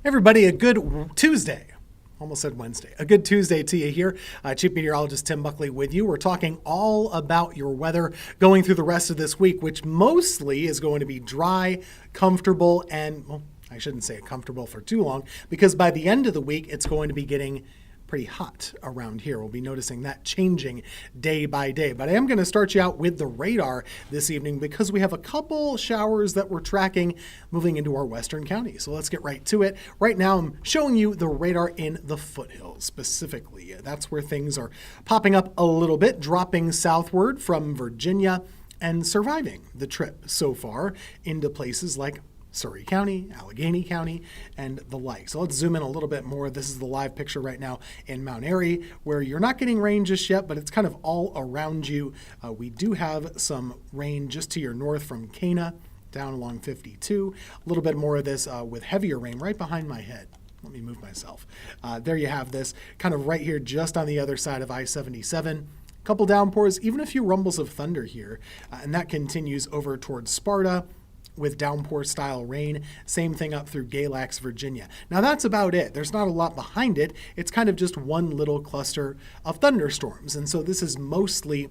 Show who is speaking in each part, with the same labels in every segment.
Speaker 1: Everybody, a good Tuesday. Almost said Wednesday. A good Tuesday to you here. Chief Meteorologist Tim Buckley with you. We're talking all about your weather going through the rest of this week, which mostly is going to be dry, comfortable, and, well, I shouldn't say comfortable for too long, because by the end of the week, it's going to be getting pretty hot around here. We'll be noticing that changing day by day. But I am going to start you out with the radar this evening because we have a couple showers that we're tracking moving into our western counties. So let's get right to it. Right now, I'm showing you the radar in the foothills specifically. That's where things are popping up a little bit, dropping southward from Virginia and surviving the trip so far into places like Surry County, Allegheny County, and the like. So let's zoom in a little bit more. This is the live picture right now in Mount Airy, where you're not getting rain just yet, but it's kind of all around you. We do have some rain just to your north from Cana down along 52. A little bit more of this with heavier rain right behind my head. Let me move myself. There you have this kind of right here just on the other side of I-77. Couple downpours, even a few rumbles of thunder here, and that continues over towards Sparta with downpour style rain. Same thing up through Galax, Virginia. Now that's about it. There's not a lot behind it. It's kind of just one little cluster of thunderstorms. And so this is mostly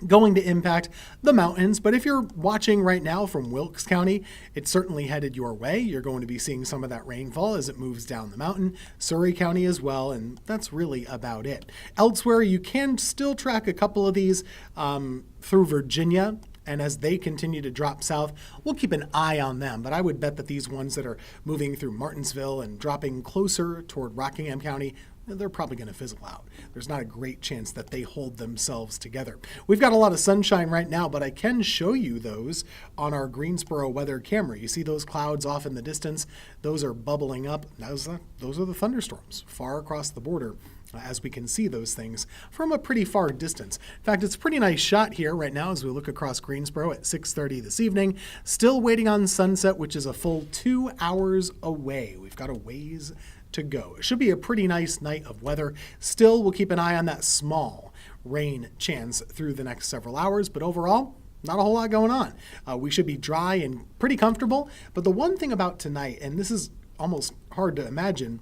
Speaker 1: going to impact the mountains. But if you're watching right now from Wilkes County, it's certainly headed your way. You're going to be seeing some of that rainfall as it moves down the mountain. Surry County as well, and that's really about it. Elsewhere, you can still track a couple of these through Virginia. And as they continue to drop south, we'll keep an eye on them. But I would bet that these ones that are moving through Martinsville and dropping closer toward Rockingham County, they're probably going to fizzle out. There's not a great chance that they hold themselves together. We've got a lot of sunshine right now, but I can show you those on our Greensboro weather camera. You see those clouds off in the distance? Those are bubbling up. Those are the thunderstorms far across the border, as we can see those things from a pretty far distance. In fact, it's a pretty nice shot here right now as we look across Greensboro at 6:30 this evening. Still waiting on sunset, which is a full 2 hours away. We've got a ways to go. It should be a pretty nice night of weather. Still, we'll keep an eye on that small rain chance through the next several hours, but overall, not a whole lot going on. We should be dry and pretty comfortable, but the one thing about tonight, and this is almost hard to imagine,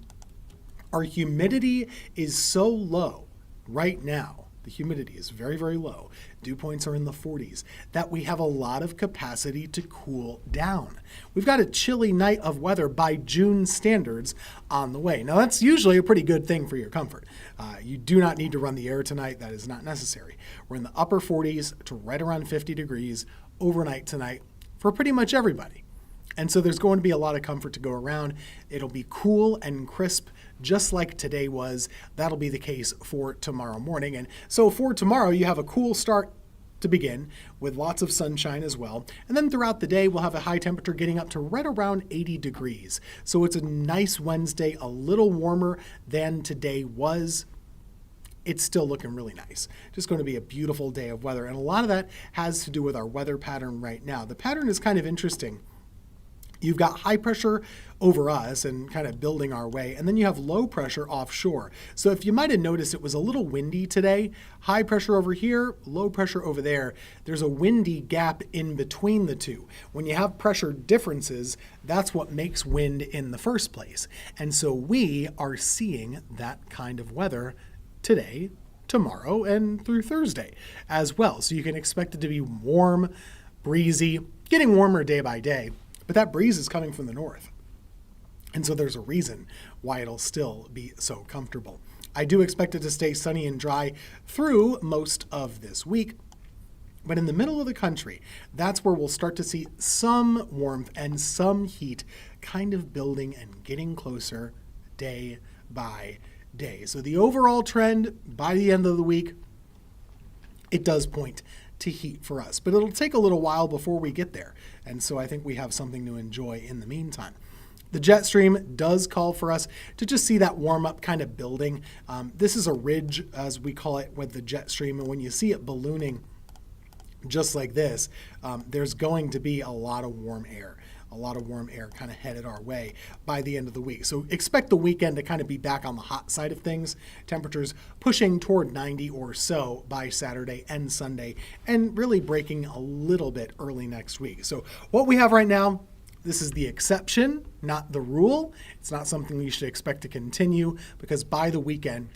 Speaker 1: our humidity is so low right now. The humidity is very, very low. Dew points are in the 40s, that we have a lot of capacity to cool down. We've got a chilly night of weather by June standards on the way. Now, that's usually a pretty good thing for your comfort. You do not need to run the air tonight. That is not necessary. We're in the upper 40s to right around 50 degrees overnight tonight for pretty much everybody. And so there's going to be a lot of comfort to go around. It'll be cool and crisp, just like today was. That'll be the case for tomorrow morning. And so for tomorrow, you have a cool start to begin with lots of sunshine as well. And then throughout the day, we'll have a high temperature getting up to right around 80 degrees. So it's a nice Wednesday, a little warmer than today was. It's still looking really nice. Just going to be a beautiful day of weather. And a lot of that has to do with our weather pattern right now. The pattern is kind of interesting. You've got high pressure over us and kind of building our way, and then you have low pressure offshore. So if you might have noticed, it was a little windy today. High pressure over here, low pressure over there. There's a windy gap in between the two. When you have pressure differences, that's what makes wind in the first place. And so we are seeing that kind of weather today, tomorrow, and through Thursday as well. So you can expect it to be warm, breezy, getting warmer day by day. But that breeze is coming from the north. And so there's a reason why it'll still be so comfortable. I do expect it to stay sunny and dry through most of this week. But in the middle of the country, that's where we'll start to see some warmth and some heat kind of building and getting closer day by day. So the overall trend by the end of the week, it does point to heat for us. But it'll take a little while before we get there. And so I think we have something to enjoy in the meantime. The jet stream does call for us to just see that warm up kind of building. This is a ridge, as we call it, with the jet stream. And when you see it ballooning just like this, there's going to be a lot of warm air. A lot of warm air kind of headed our way by the end of the week. So expect the weekend to kind of be back on the hot side of things. Temperatures pushing toward 90 or so by Saturday and Sunday, and really breaking a little bit early next week. So what we have right now, This is the exception, not the rule. It's not something you should expect to continue because by the weekend,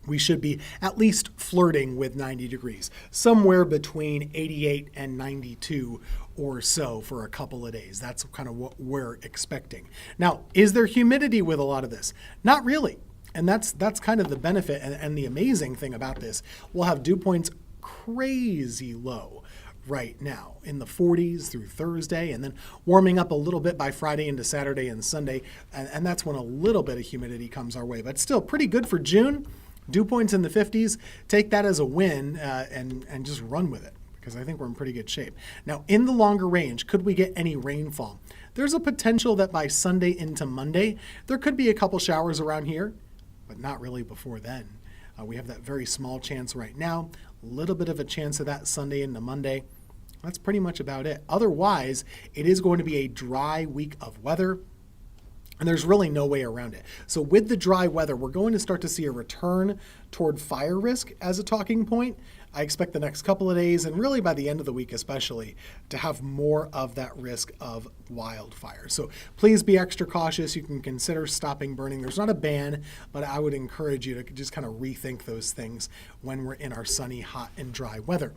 Speaker 1: we should be at least flirting with 90 degrees, somewhere between 88 and 92 or so for a couple of days. That's kind of what we're expecting. Now, is there humidity with a lot of this? Not really. And that's kind of the benefit and the amazing thing about this. We'll have dew points crazy low right now in the 40s through Thursday, and then warming up a little bit by Friday into Saturday and Sunday. And that's when a little bit of humidity comes our way, but still pretty good for June. Dew points in the 50s, take that as a win and just run with it because I think we're in pretty good shape. Now, in the longer range, could we get any rainfall? There's a potential that by Sunday into Monday, there could be a couple showers around here, but not really before then. We have that very small chance right now, a little bit of a chance of that Sunday into Monday. That's pretty much about it. Otherwise, it is going to be a dry week of weather. And there's really no way around it. So with the dry weather, we're going to start to see a return toward fire risk as a talking point. I expect the next couple of days, and really by the end of the week especially, to have more of that risk of wildfire. So please be extra cautious. You can consider stopping burning. There's not a ban, but I would encourage you to just kind of rethink those things when we're in our sunny, hot, and dry weather.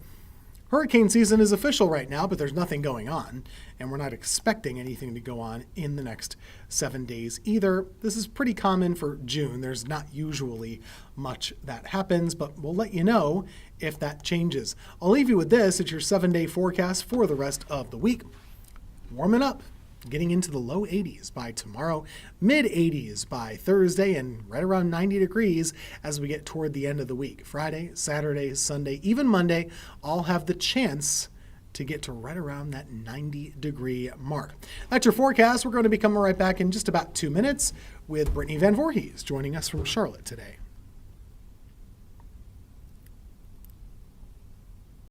Speaker 1: Hurricane season is official right now, but there's nothing going on, and we're not expecting anything to go on in the next 7 days either. This is pretty common for June. There's not usually much that happens, but we'll let you know if that changes. I'll leave you with this. It's your 7-day forecast for the rest of the week. Warming up, getting into the low 80s by tomorrow, mid 80s by Thursday, and right around 90 degrees as we get toward the end of the week. Friday, Saturday, Sunday, even Monday, all have the chance to get to right around that 90-degree mark. That's your forecast. We're going to be coming right back in just about 2 minutes with Brittany Van Voorhees joining us from Charlotte today.